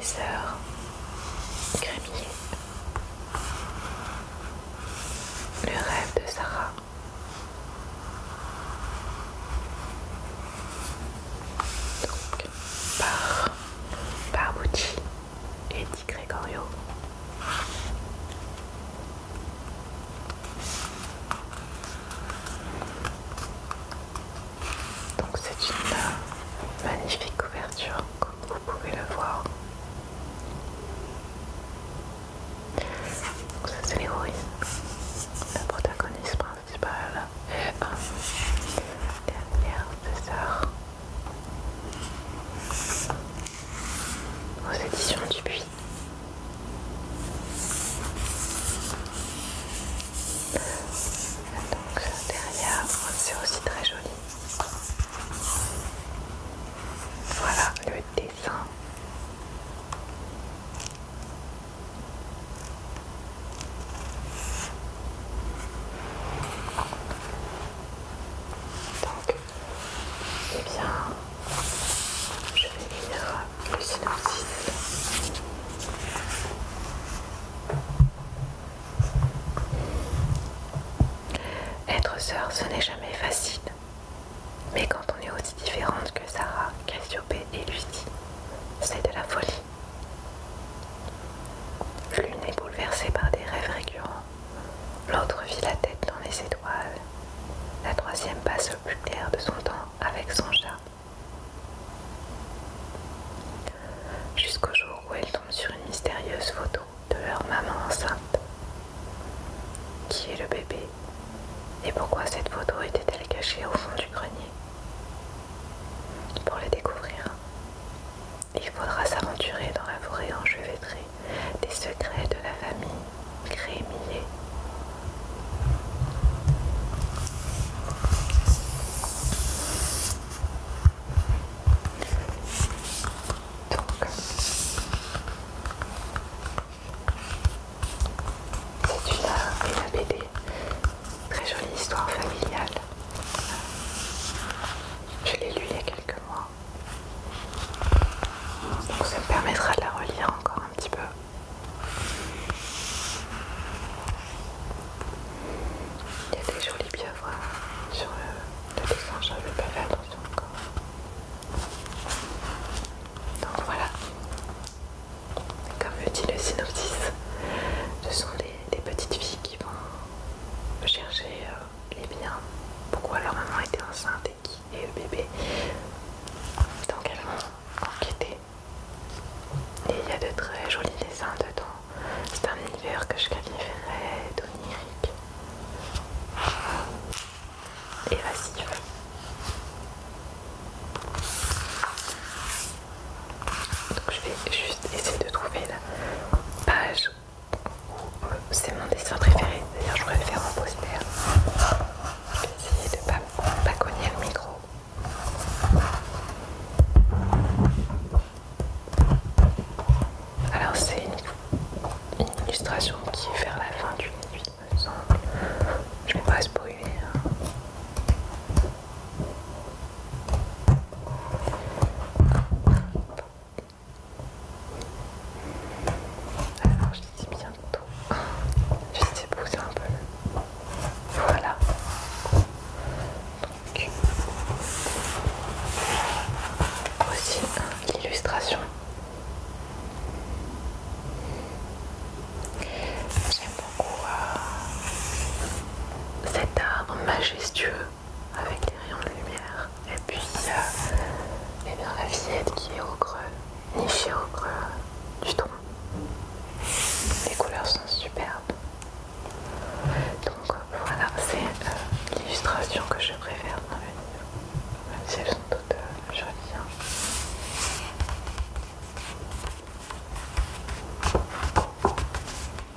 sœurs Crémier. Le rêve de Sarah. Donc, par Bucci et Di Gregorio. Donc c'est une magnifique couverture, comme vous pouvez le voir. Donc ça c'est l'héroïne, la protagoniste principale et dernière de sœur aux éditions Dupuis. Donc derrière, c'est aussi très joli. Voilà le dessin. Donc, eh bien, je vais lire le synopsis. Être sœur, ce n'est jamais facile. Mais quand on est aussi différente que Sarah, Cassiopée et Lucie, c'est de la folie. L'une est bouleversée par des rêves récurrents, l'autre vit la tête dans les étoiles, la troisième passe le plus clair de son temps avec son chat. Jusqu'au jour où elle tombe sur une mystérieuse photo de leur maman enceinte. Qui est le bébé? Et pourquoi cette photo était-elle cachée au fond du grenier? Pour le découvrir, il faudra s'aventurer dans la forêt enchevêtrée des secrets de la famille Crémier. Donc, c'est une BD, très jolie histoire familiale. Je l'ai lu il y a quelques mois. Donc ça me permettra de la relire encore un petit peu. Il y a des jolies pieuvres sur le dessin, je n'avais pas fait attention encore. Donc voilà, comme le dit le synopsis, ce sont des petites filles qui vont chercher les biens, pourquoi leur maman était enceinte et qui est le bébé. Donc elles vont enquêter. Et il y a de très jolis dessins dedans. C'est un univers que je qualifierais d'onirique. Évasif. Donc je vais juste essayer de trouver la page où c'est mon dessin préféré. D'ailleurs je pourrais le faire en poster. Je vais essayer de ne pas cogner le micro. Alors c'est une illustration qui est vers la fin du livre, il me semble. Je vais pas spoiler. Alors je dis bientôt. J'essaie de pousser un peu. Voilà. Donc aussi l'illustration. J'aime beaucoup cet arbre majestueux avec des rayons de lumière. Et puis eh bien, la fillette qui est au creux, nichée au creux du tronc. Les couleurs sont superbes. Donc voilà, c'est l'illustration que je préfère dans le livre. Même si elles sont toutes jolies. Hein.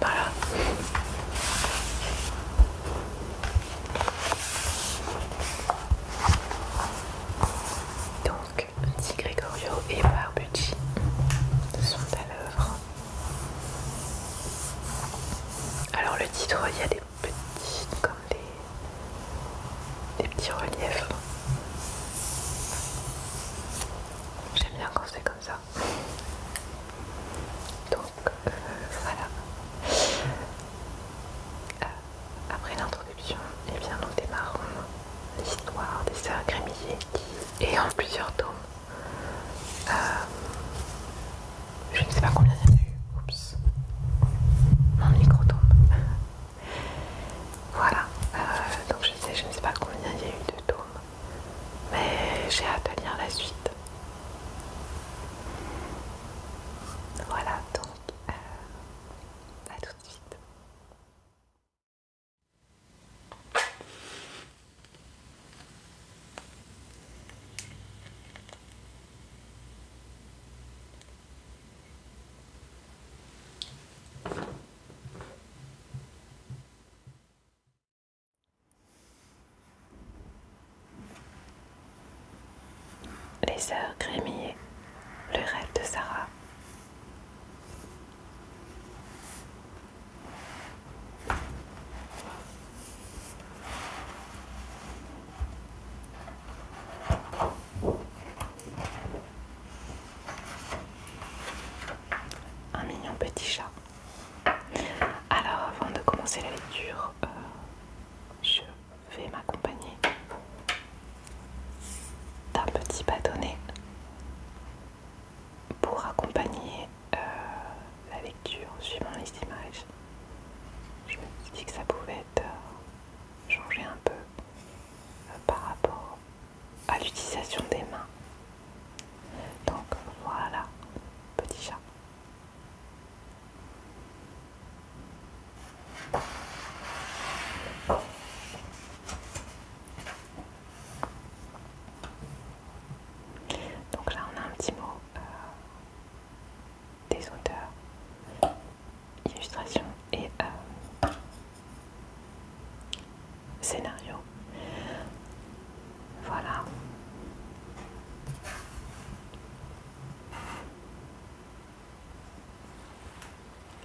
Voilà. Donc, Di Gregorio et Barbucci sont à l'œuvre. Alors le titre, il y a des petits, comme des petits reliefs. J'aime bien quand c'est comme ça. Les sœurs Grémier, le rêve de Sarah. Un mignon petit chat. Alors avant de commencer la lecture, je vais m'accompagner d'un petit bâtonnet pour accompagner la lecture suivant les images. Je me suis dit que ça pouvait être changer un peu par rapport à l'utilisation des mains. Donc voilà, petit chat. Donc là on a un petit mot des auteurs, illustration et scénario. Voilà.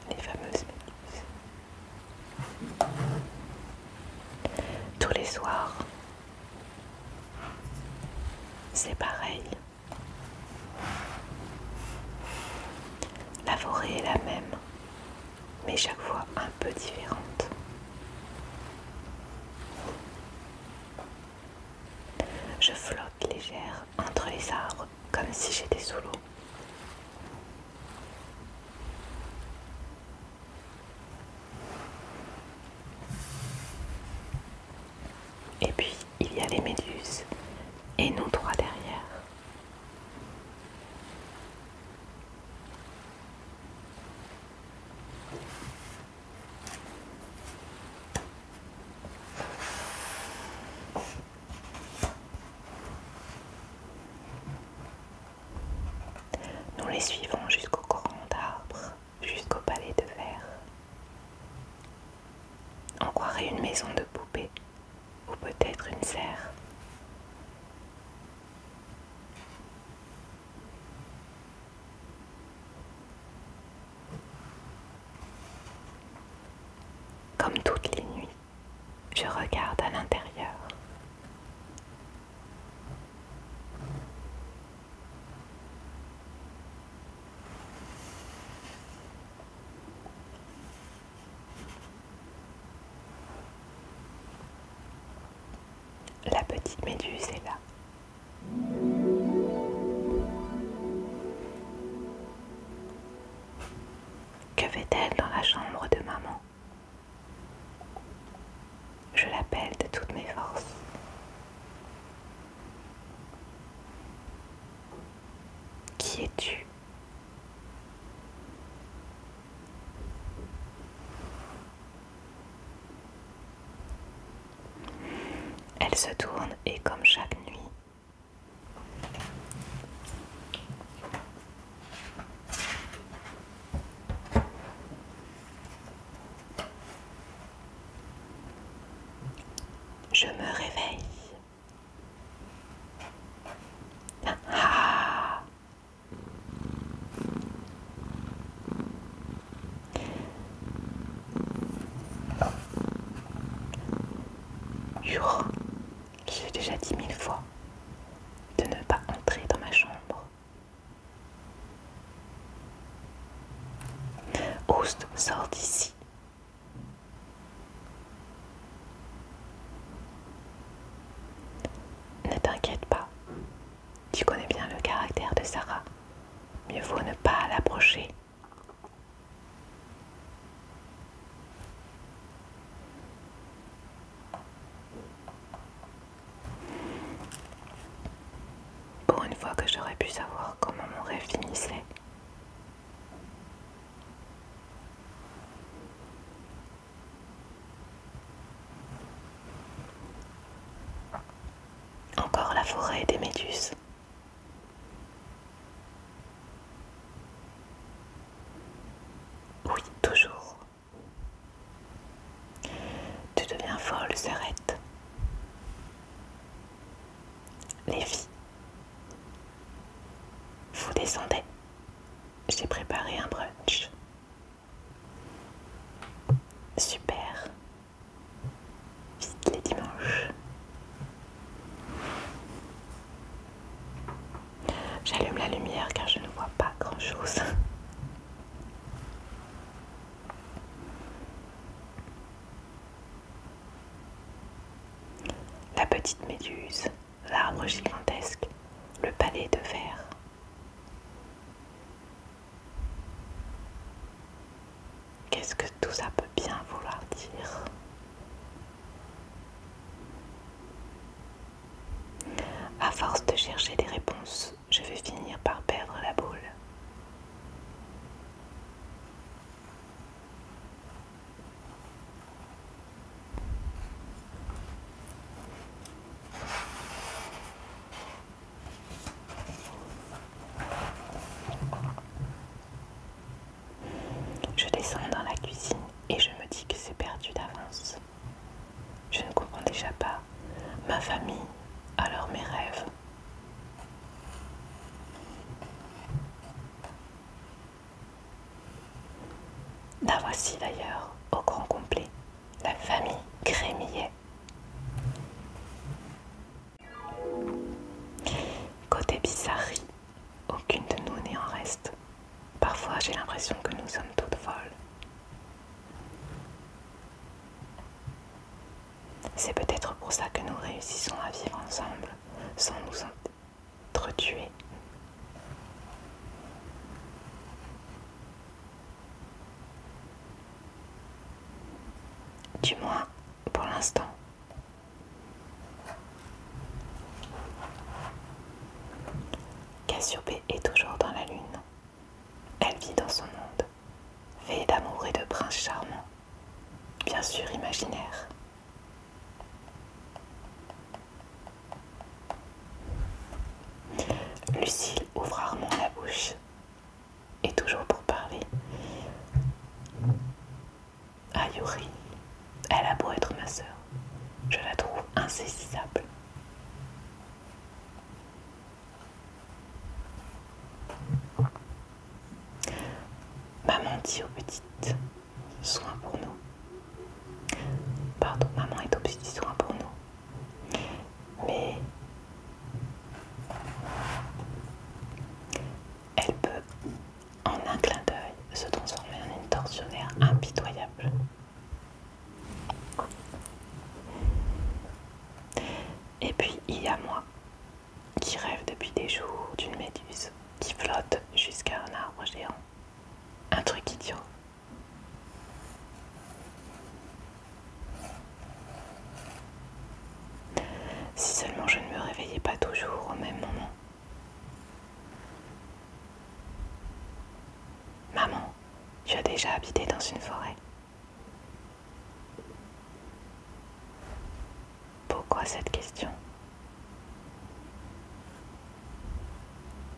Les fameuses méduses. Tous les soirs, c'est pareil. La forêt est la même, mais chaque fois un peu différente. Je flotte légère entre les arbres comme si j'étais sous l'eau. Et puis il y a les méduses et nous trois derrière. Nous les suivons jusqu'au coron d'arbres, jusqu'au palais de verre. On croirait une maison de poupée, ou peut-être une serre. Comme toutes les nuits, je regarde à l'intérieur. La petite méduse est là. Que fait-elle dans la chambre de maman? Je l'appelle de toutes mes forces. Qui es-tu? Elle se tourne et comme chaque nuit, je me réveille. Ah! Je l'ai déjà dit 1000 fois de ne pas entrer dans ma chambre. Oust, sors d'ici. Ne t'inquiète pas, tu connais bien le caractère de Sarah. Mieux vaut ne pas l'approcher. Pour une fois que j'aurais pu savoir comment mon rêve finissait. Encore la forêt des méduses. Oui, toujours. Tu deviens folle, Serette. Les filles, descendais, j'ai préparé un brunch. Super. Vite les dimanches. J'allume la lumière car je ne vois pas grand chose. La petite méduse, l'arbre gigantesque, le palais de verre. Qu'est-ce que tout ça peut bien vouloir dire? À force de chercher des réponses, je vais finir par perdre la boule. Je descends dans la cuisine et je me dis que c'est perdu d'avance. Je ne comprends déjà pas ma famille, alors mes rêves. La voici d'ailleurs au grand complet, la famille Crémillet. Côté bizarrerie, aucune de nous n'est en reste. Parfois j'ai l'impression que nous sommes toutes folles. C'est peut-être pour ça que nous réussissons à vivre ensemble sans nous entretuer. Du moins, pour l'instant. Cassiopée est toujours dans la lune. Elle vit dans son monde, fait d'amour et de princes charmants, bien sûr imaginaires. Lucille ouvre rarement la bouche, et toujours pour parler. Ah Yuri, elle a beau être ma sœur, je la trouve insaisissable. Maman dit aux petites soins pour nous. Pardon, maman est aux petits soins pour nous. Mais elle peut, en un clin d'œil, se transformer en une tortionnaire impitoyable. Et puis il y a moi, qui rêve depuis des jours d'une méduse qui flotte jusqu'à un arbre géant. Un truc idiot. Si seulement je ne me réveillais pas toujours au même moment. Maman, tu as déjà habité dans une forêt? Pourquoi cette question?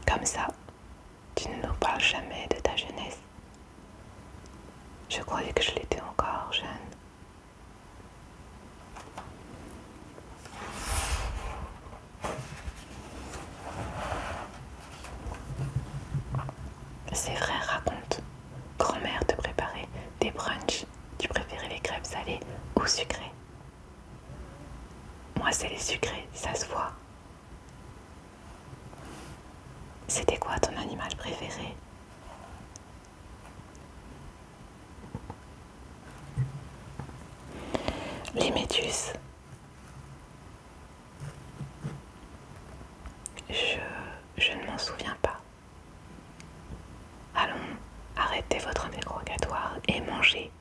Comme ça, tu ne nous parles jamais de ta jeunesse. Je croyais que je l'étais encore jeune. C'est vrai, raconte. Grand-mère te préparait des brunchs. Tu préférais les crêpes salées ou sucrées? Moi, c'est les sucrés, ça se voit. C'était quoi ton animal préféré? Les méduses. Je ne m'en souviens pas. Allons, arrêtez votre interrogatoire et mangez.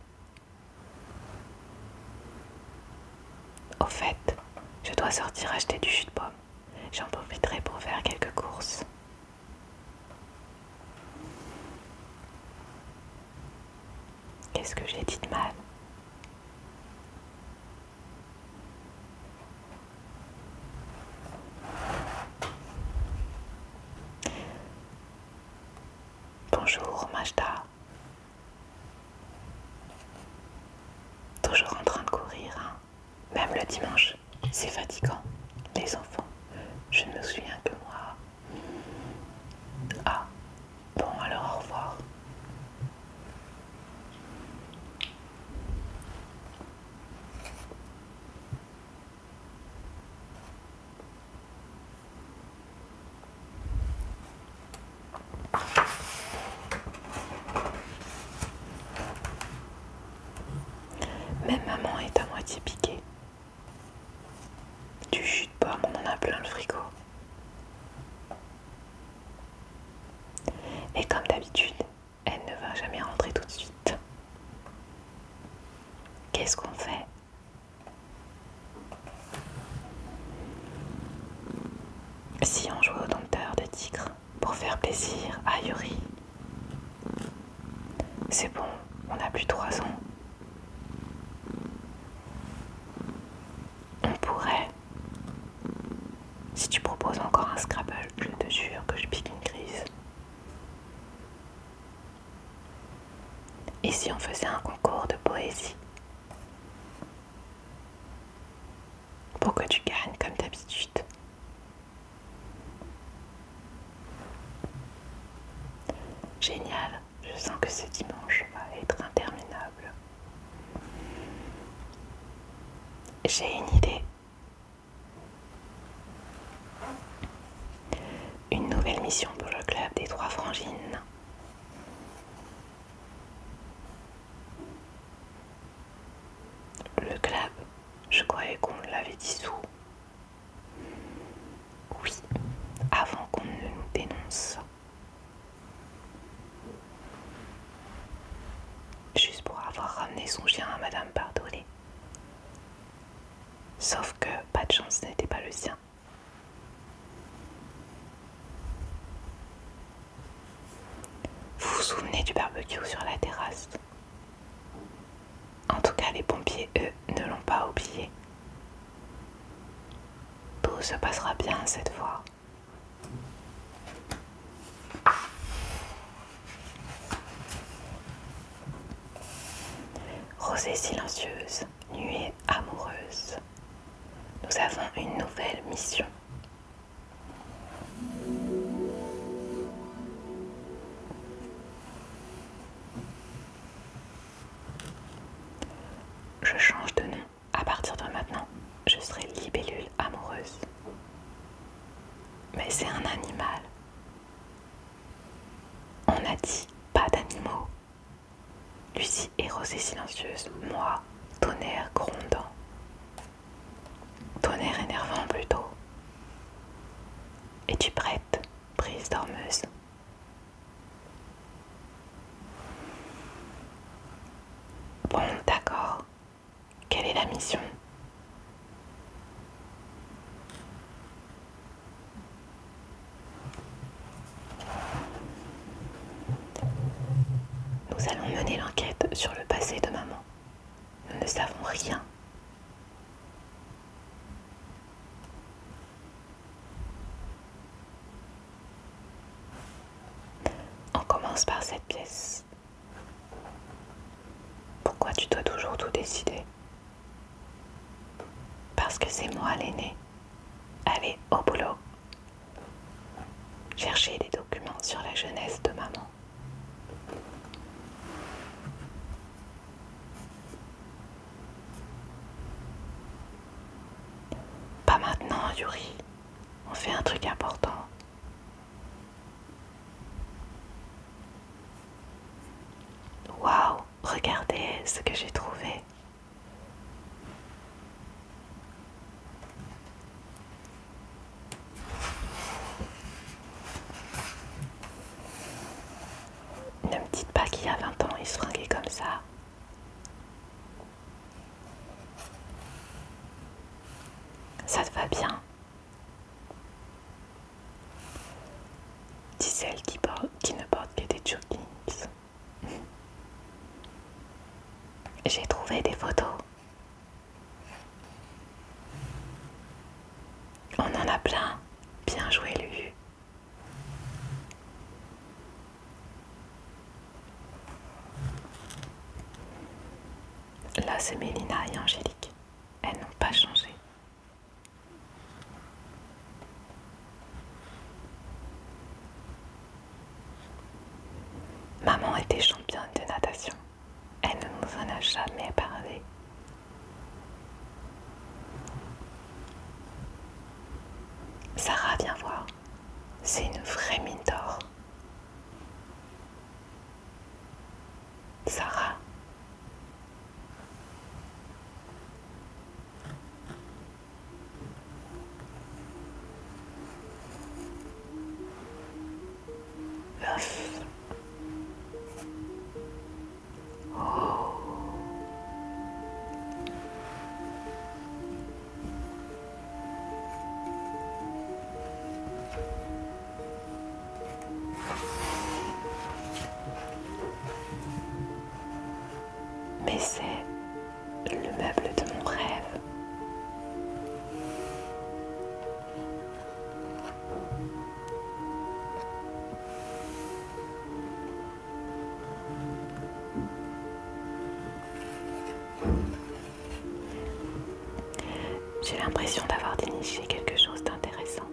Au fait, je dois sortir acheter du jus de pomme. J'en profiterai pour faire quelques courses. Qu'est-ce que j'ai dit de mal? Bonjour Majda. Toujours en train de courir, hein. Même le dimanche, c'est fatigant. Les enfants, je ne me souviens que moi. Ah, Si on jouait au dompteur de tigre pour faire plaisir à Yuri, c'est bon, on n'a plus 3 ans. On pourrait, si tu proposes encore un Scrabble, je te jure que je pique une crise. Et si on faisait un concours de poésie pour que tu gagnes comme d'habitude? Génial, je sens que ce dimanche va être interminable. J'ai une idée. Une nouvelle mission pour le club des 3 frangines. Le club, je croyais qu'on l'avait dissous. Oui, avant qu'on ne nous dénonce. Juste pour avoir ramené son chien à Madame Bardolet. Sauf que pas de chance, ce n'était pas le sien. Vous vous souvenez du barbecue sur la terrasse? En tout cas, les pompiers, eux, ne l'ont pas oublié. Tout se passera bien cette fois. Rosée silencieuse, nuée amoureuse. Nous avons une nouvelle mission. Je change de nom. À partir de maintenant, je serai libellule amoureuse. Mais c'est un animal. On a dit pas d'animaux. Lucie est rosée silencieuse, moi, tonnerre grondant. Tonnerre énervant plutôt. Es-tu prête, brise dormeuse? Bon, d'accord. Quelle est la mission? Nous allons mener l'enquête sur le passé de maman. Nous ne savons rien. On commence par cette pièce. Pourquoi tu dois toujours tout décider? Parce que c'est moi l'aînée. Allez, au boulot. Chercher des documents sur la jeunesse de maman. Pas maintenant, Yuri. On fait un truc important. Waouh, regardez ce que j'ai trouvé. Ne me dites pas qu'il y a 20 ans, il se fringuait comme ça. Ça te va bien? Dis celle qui ne porte que des joggings. J'ai trouvé des photos. On en a plein. Bien joué, Lulu. Là, c'est Mélina et Angélique. Elles n'ont pas changé. Maman était championne de natation. Elle ne nous en a jamais parlé. Sarah, viens voir. C'est une vraie mine d'or. Sarah. Ouf. Oh. c'est le meuble de mon rêve. J'ai l'impression d'avoir déniché quelque chose d'intéressant.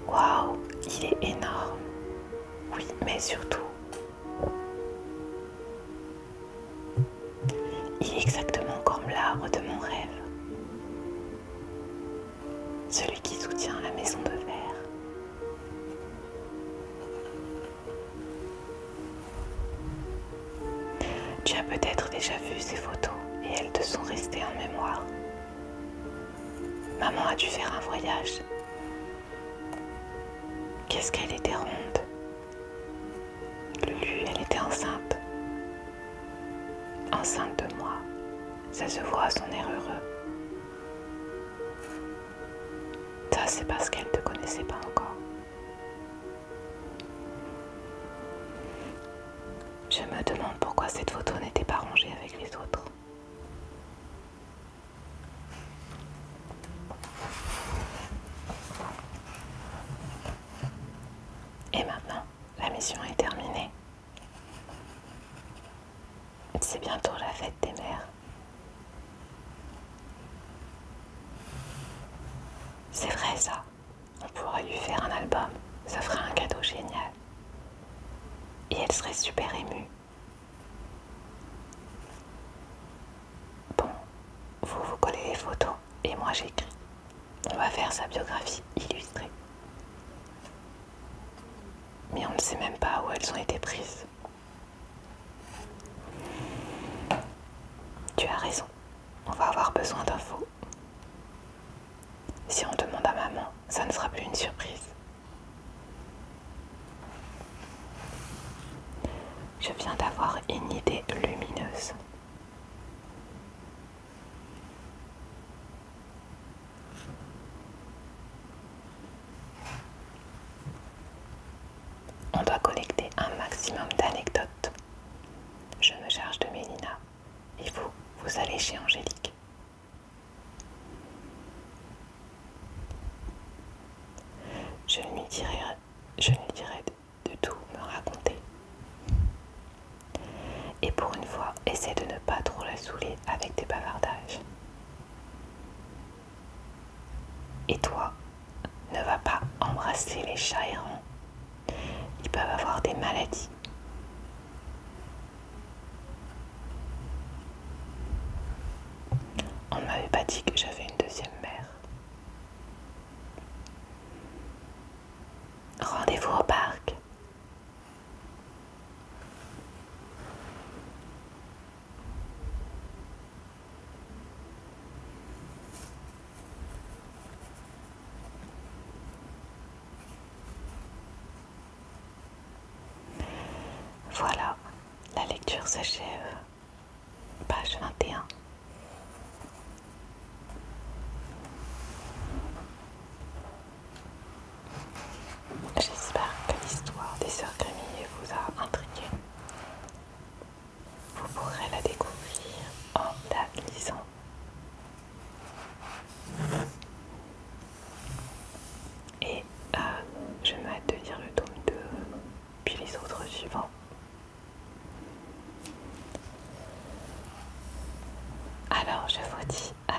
Waouh, il est énorme. Oui, mais surtout, il est exactement comme l'arbre de mon rêve. Celui qui soutient la maison de verre. Tu as peut-être déjà vu ces photos et elles te sont restées en mémoire. Maman a dû faire un voyage. Qu'est-ce qu'elle était ronde. Lulu, elle était enceinte. Enceinte de moi. Ça se voit à son air heureux. Ça, c'est parce qu'elle ne te connaissait pas encore. Je me demande pourquoi cette photo n'était pas rangée avec les autres. Et maintenant, la mission est terminée. C'est bientôt la fête des mères. C'est vrai ça. On pourrait lui faire un album. Ça ferait un cadeau génial. Et elle serait super émue. Bon, vous collez les photos et moi j'écris. On va faire sa biographie illustrée. Mais on ne sait même pas où elles ont été prises. Tu as raison, on va avoir besoin d'infos. Si on demande à maman, ça ne sera plus une surprise. Je viens d'avoir une idée lumineuse. On doit collecter un maximum d'anecdotes. Je me charge de Mélina et vous allez chez Angélique. Je lui dirai de tout me raconter. Et pour une fois, essaie de ne pas trop la saouler avec tes bavardages. Et toi, ne va pas embrasser les chats errants. Ils peuvent avoir des maladies. On ne m'avait pas dit que j'avais une deuxième mère. Rendez-vous au parc. Voilà, la lecture s'achève. Page 21. J'espère que l'histoire des sœurs Grémillet vous a intrigué. Vous pourrez la découvrir en la lisant. Et je me hâte de lire le tome 2, puis les autres suivants. Alors je vous dis à